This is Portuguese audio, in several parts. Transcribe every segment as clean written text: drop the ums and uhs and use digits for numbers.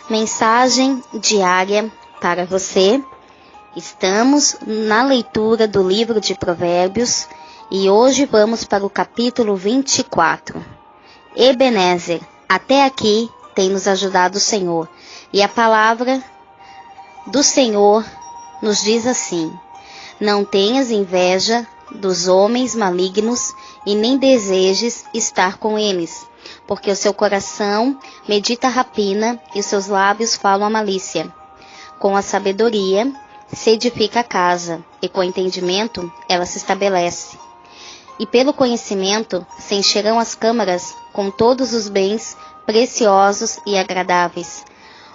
Mensagem diária para você. Estamos na leitura do livro de Provérbios e hoje vamos para o capítulo 24. Ebenezer, até aqui tem nos ajudado o Senhor. E a palavra do Senhor nos diz assim: não tenhas inveja dos homens malignos e nem desejes estar com eles, porque o seu coração medita a rapina e os seus lábios falam a malícia. Com a sabedoria se edifica a casa, e com o entendimento ela se estabelece. E pelo conhecimento se encherão as câmaras com todos os bens preciosos e agradáveis.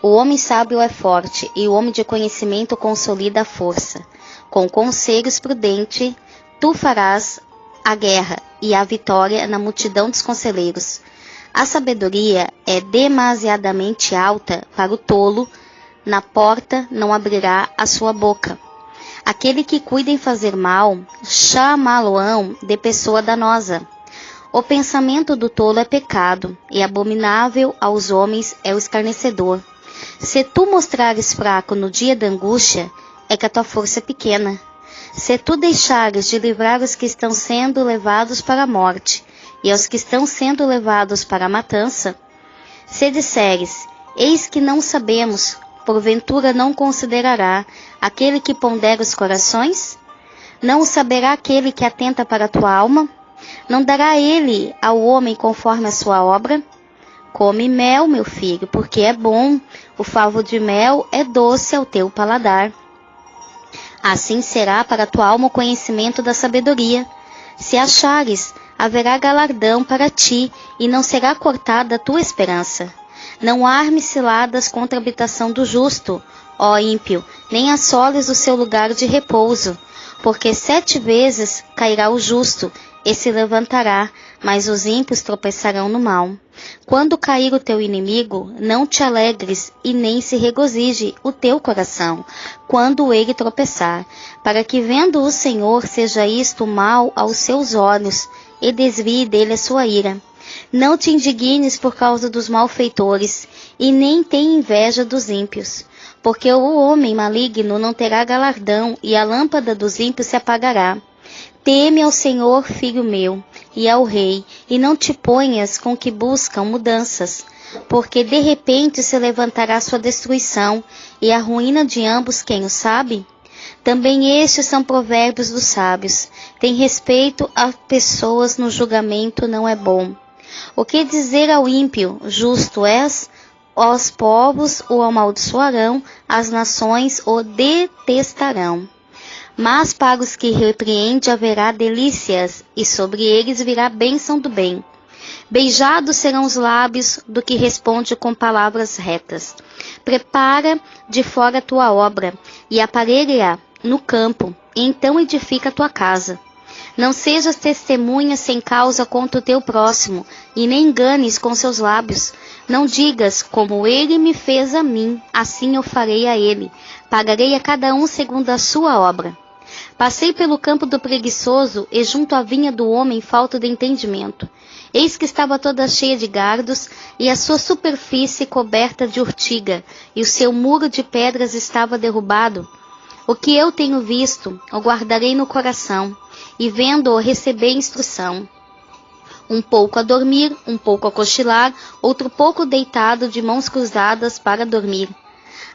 O homem sábio é forte, e o homem de conhecimento consolida a força. Com conselhos prudentes tu farás a guerra e a vitória na multidão dos conselheiros. A sabedoria é demasiadamente alta para o tolo, na porta não abrirá a sua boca. Aquele que cuida em fazer mal, chamá-lo-ão de pessoa danosa. O pensamento do tolo é pecado, e abominável aos homens é o escarnecedor. Se tu mostrares fraco no dia da angústia, é que a tua força é pequena. Se tu deixares de livrar os que estão sendo levados para a morte, e aos que estão sendo levados para a matança, se disseres, eis que não sabemos, porventura não considerará aquele que pondera os corações? Não o saberá aquele que atenta para a tua alma? Não dará ele ao homem conforme a sua obra? Come mel, meu filho, porque é bom, o favo de mel é doce ao teu paladar. Assim será para a tua alma o conhecimento da sabedoria. Se achares, haverá galardão para ti, e não será cortada a tua esperança. Não armes ciladas contra a habitação do justo, ó ímpio, nem assoles o seu lugar de repouso, porque 7 vezes cairá o justo, e se levantará, mas os ímpios tropeçarão no mal. Quando cair o teu inimigo, não te alegres e nem se regozije o teu coração, quando ele tropeçar, para que vendo o Senhor seja isto mal aos seus olhos, e desvie dele a sua ira. Não te indignes por causa dos malfeitores, e nem tenha inveja dos ímpios, porque o homem maligno não terá galardão, e a lâmpada dos ímpios se apagará. Teme ao Senhor, filho meu, e ao rei, e não te ponhas com que buscam mudanças, porque de repente se levantará sua destruição, e a ruína de ambos quem o sabe? Também estes são provérbios dos sábios. Tem respeito a pessoas no julgamento não é bom. O que dizer ao ímpio, justo és? Os povos o amaldiçoarão, as nações o detestarão. Mas para os que repreende haverá delícias, e sobre eles virá bênção do bem. Beijados serão os lábios do que responde com palavras retas. Prepara de fora a tua obra, e aparelha no campo, e então edifica a tua casa. Não sejas testemunha sem causa contra o teu próximo, e nem enganes com seus lábios. Não digas, como ele me fez a mim, assim eu farei a ele. Pagarei a cada um segundo a sua obra. Passei pelo campo do preguiçoso, e junto à vinha do homem falto de entendimento. Eis que estava toda cheia de gardos, e a sua superfície coberta de urtiga, e o seu muro de pedras estava derrubado. O que eu tenho visto, o guardarei no coração, e vendo-o receber instrução. Um pouco a dormir, um pouco a cochilar, outro pouco deitado de mãos cruzadas para dormir.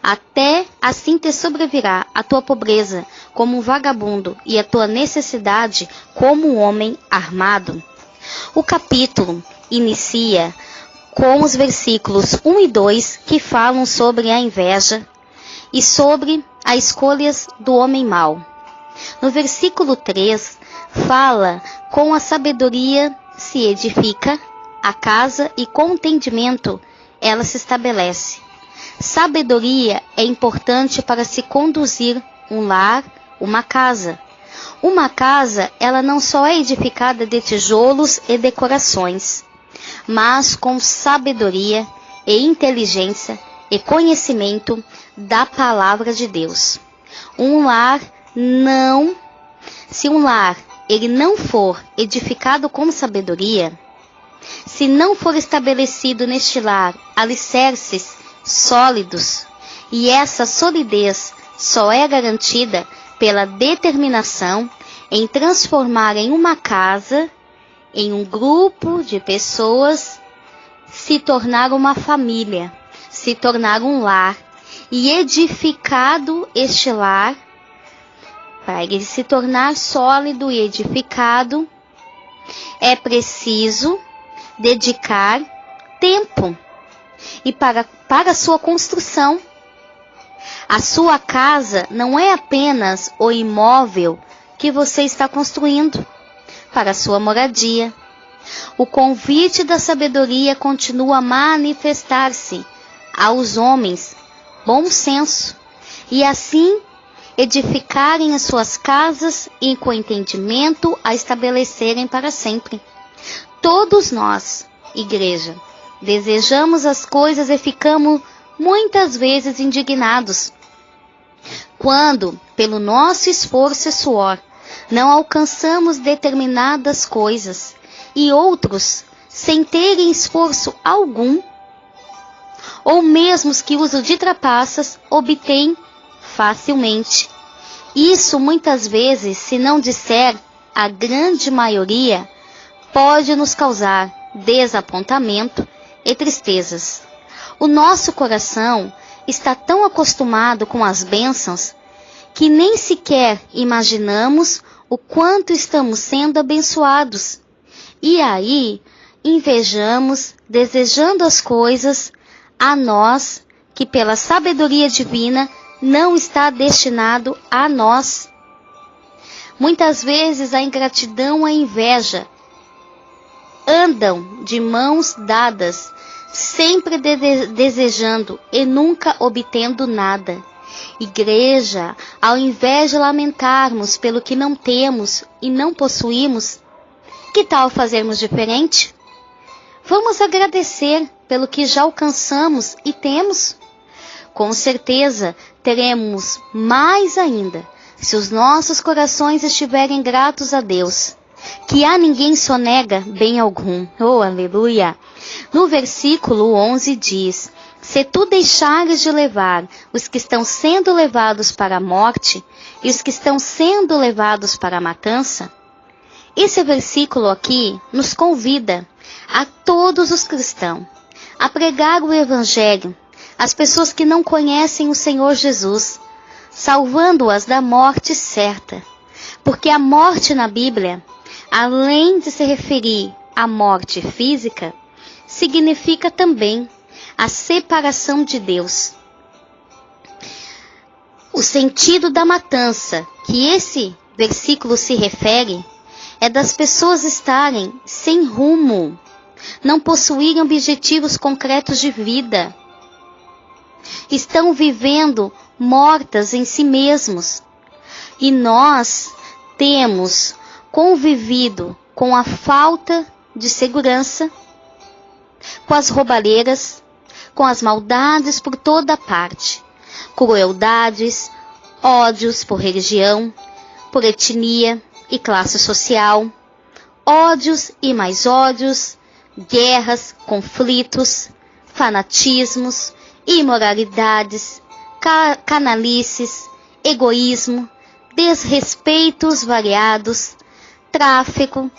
Até assim te sobrevirá a tua pobreza como um vagabundo, e a tua necessidade como um homem armado. O capítulo inicia com os versículos 1 e 2 que falam sobre a inveja e sobre as escolhas do homem mau. No versículo 3 fala com a sabedoria se edifica a casa e com entendimento ela se estabelece. Sabedoria é importante para se conduzir um lar, uma casa. Uma casa, ela não só é edificada de tijolos e decorações, mas com sabedoria e inteligência e conhecimento da palavra de Deus. Se um lar ele não for edificado com sabedoria, se não for estabelecido neste lar alicerces sólidos, e essa solidez só é garantida pela determinação em transformar em uma casa, em um grupo de pessoas, se tornar uma família, se tornar um lar, e edificado este lar, para ele se tornar sólido e edificado, é preciso dedicar tempo e para a sua construção. A sua casa não é apenas o imóvel que você está construindo para a sua moradia. O convite da sabedoria continua a manifestar-se aos homens bom senso, e assim edificarem as suas casas e com entendimento a estabelecerem para sempre. Todos nós, igreja, desejamos as coisas e ficamos muitas vezes indignados quando, pelo nosso esforço e suor, não alcançamos determinadas coisas, e outros, sem terem esforço algum, ou mesmo os que usam de trapaças, obtêm facilmente. Isso muitas vezes, se não disser a grande maioria, pode nos causar desapontamento e tristezas. O nosso coração está tão acostumado com as bênçãos que nem sequer imaginamos o quanto estamos sendo abençoados. E aí, invejamos, desejando as coisas a nós que pela sabedoria divina não está destinado a nós. Muitas vezes a ingratidão e a inveja andam de mãos dadas, sempre desejando e nunca obtendo nada. Igreja, ao invés de lamentarmos pelo que não temos e não possuímos, que tal fazermos diferente? Vamos agradecer pelo que já alcançamos e temos. Com certeza teremos mais ainda se os nossos corações estiverem gratos a Deus, que a ninguém sonega bem algum. Oh, aleluia! No versículo 11 diz: se tu deixares de levar os que estão sendo levados para a morte e os que estão sendo levados para a matança. Esse versículo aqui nos convida a todos os cristãos a pregar o Evangelho às pessoas que não conhecem o Senhor Jesus, salvando-as da morte certa. Porque a morte na Bíblia, além de se referir à morte física, significa também a separação de Deus. O sentido da matança que esse versículo se refere é das pessoas estarem sem rumo, não possuírem objetivos concretos de vida. Estão vivendo mortas em si mesmos. E nós temos convivido com a falta de segurança, com as roubalheiras, com as maldades por toda parte, crueldades, ódios por religião, por etnia e classe social, ódios e mais ódios, guerras, conflitos, fanatismos, imoralidades, canalices, egoísmo, desrespeitos variados, tráfico,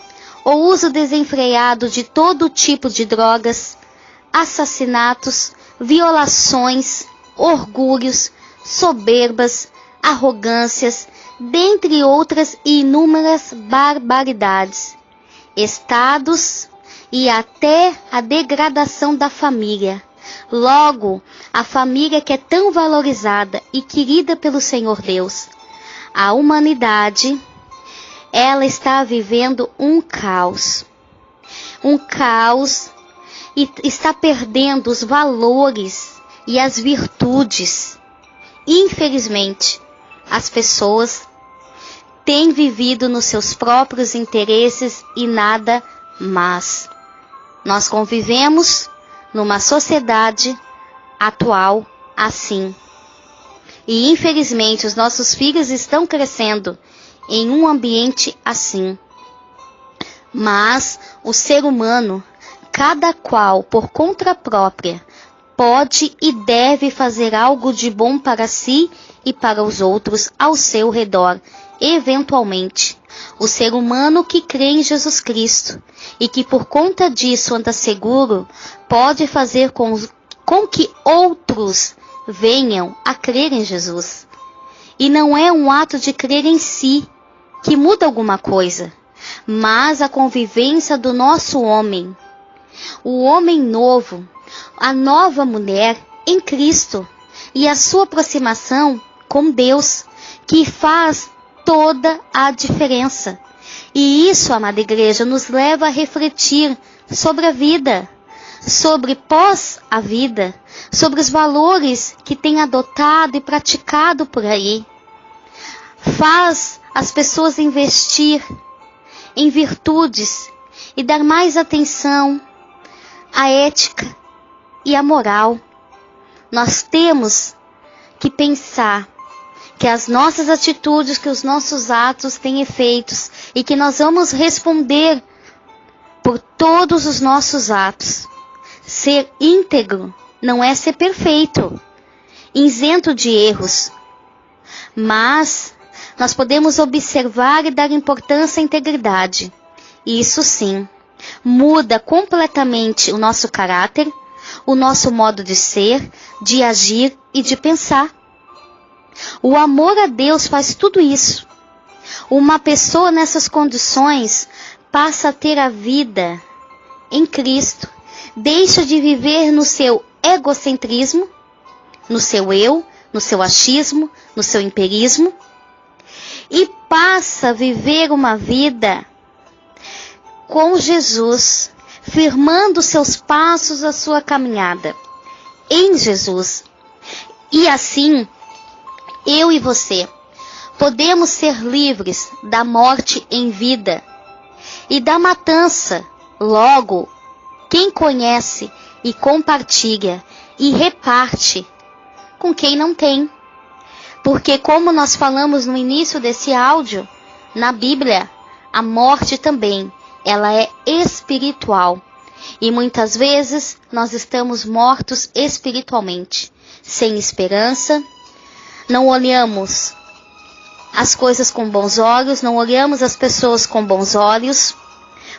o uso desenfreado de todo tipo de drogas, assassinatos, violações, orgulhos, soberbas, arrogâncias, dentre outras inúmeras barbaridades, estados e até a degradação da família. Logo, a família que é tão valorizada e querida pelo Senhor Deus, a humanidade, ela está vivendo um caos e está perdendo os valores e as virtudes. Infelizmente, as pessoas têm vivido nos seus próprios interesses e nada mais. Nós convivemos numa sociedade atual assim. E infelizmente os nossos filhos estão crescendo em um ambiente assim. Mas o ser humano, cada qual por conta própria, pode e deve fazer algo de bom para si e para os outros ao seu redor, eventualmente. O ser humano que crê em Jesus Cristo e que por conta disso anda seguro, pode fazer com que outros venham a crer em Jesus. E não é um ato de crer em si que muda alguma coisa, mas a convivência do nosso homem, o homem novo, a nova mulher em Cristo e a sua aproximação com Deus, que faz toda a diferença. E isso, amada igreja, nos leva a refletir sobre a vida, sobre pós a vida, sobre os valores que tem adotado e praticado por aí. Faz as pessoas investir em virtudes e dar mais atenção à ética e à moral. Nós temos que pensar que as nossas atitudes, que os nossos atos têm efeitos e que nós vamos responder por todos os nossos atos. Ser íntegro não é ser perfeito, isento de erros, mas nós podemos observar e dar importância à integridade. E isso sim, muda completamente o nosso caráter, o nosso modo de ser, de agir e de pensar. O amor a Deus faz tudo isso. Uma pessoa nessas condições passa a ter a vida em Cristo. Deixa de viver no seu egocentrismo, no seu eu, no seu achismo, no seu empirismo, e passa a viver uma vida com Jesus, firmando seus passos, a sua caminhada em Jesus. E assim, eu e você podemos ser livres da morte em vida e da matança. Logo, quem conhece e compartilha e reparte com quem não tem. Porque como nós falamos no início desse áudio, na Bíblia, a morte também, ela é espiritual. E muitas vezes nós estamos mortos espiritualmente, sem esperança. Não olhamos as coisas com bons olhos, não olhamos as pessoas com bons olhos.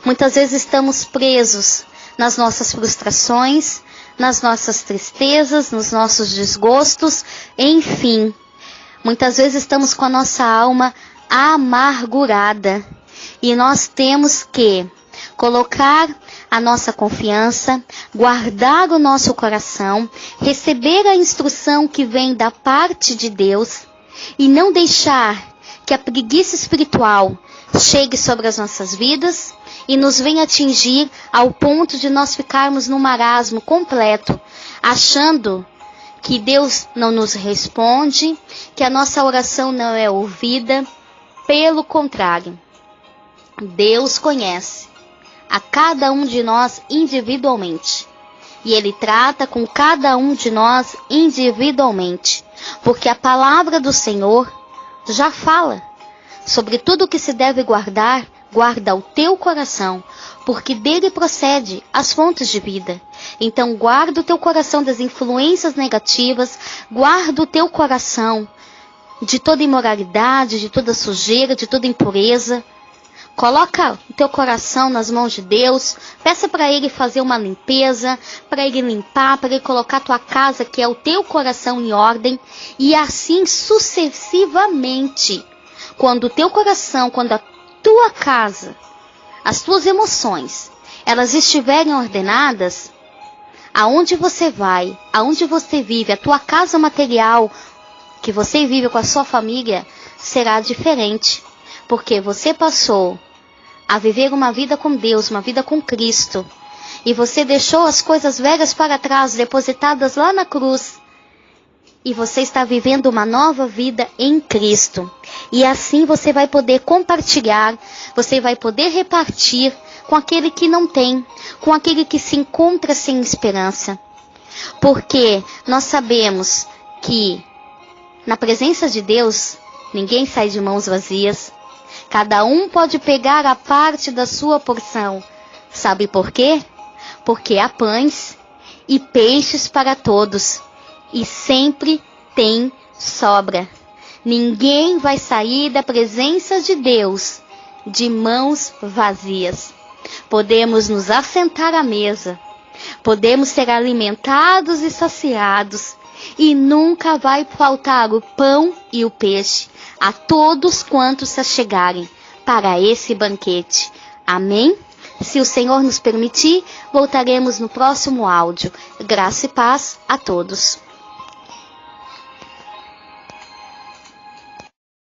Muitas vezes estamos presos nas nossas frustrações, nas nossas tristezas, nos nossos desgostos, enfim. Muitas vezes estamos com a nossa alma amargurada. E nós temos que colocar a nossa confiança, guardar o nosso coração, receber a instrução que vem da parte de Deus e não deixar que a preguiça espiritual chegue sobre as nossas vidas e nos venha atingir ao ponto de nós ficarmos num marasmo completo, achando que Deus não nos responde, que a nossa oração não é ouvida. Pelo contrário, Deus conhece a cada um de nós individualmente. E Ele trata com cada um de nós individualmente. Porque a palavra do Senhor já fala sobre tudo o que se deve guardar. Guarda o teu coração, porque dele procede as fontes de vida. Então guarda o teu coração das influências negativas, guarda o teu coração de toda imoralidade, de toda sujeira, de toda impureza. Coloca o teu coração nas mãos de Deus, peça para Ele fazer uma limpeza, para Ele limpar, para Ele colocar a tua casa, que é o teu coração, em ordem, e assim sucessivamente. Quando o teu coração, quando a tua casa, as tuas emoções, elas estiverem ordenadas, aonde você vai, aonde você vive, a tua casa material, que você vive com a sua família, será diferente. Porque você passou a viver uma vida com Deus, uma vida com Cristo. E você deixou as coisas velhas para trás, depositadas lá na cruz. E você está vivendo uma nova vida em Cristo. E assim você vai poder compartilhar, você vai poder repartir com aquele que não tem, com aquele que se encontra sem esperança. Porque nós sabemos que na presença de Deus, ninguém sai de mãos vazias. Cada um pode pegar a parte da sua porção. Sabe por quê? Porque há pães e peixes para todos. E sempre tem sobra. Ninguém vai sair da presença de Deus de mãos vazias. Podemos nos assentar à mesa. Podemos ser alimentados e saciados. E nunca vai faltar o pão e o peixe a todos quantos se achegarem para esse banquete. Amém? Se o Senhor nos permitir, voltaremos no próximo áudio. Graça e paz a todos.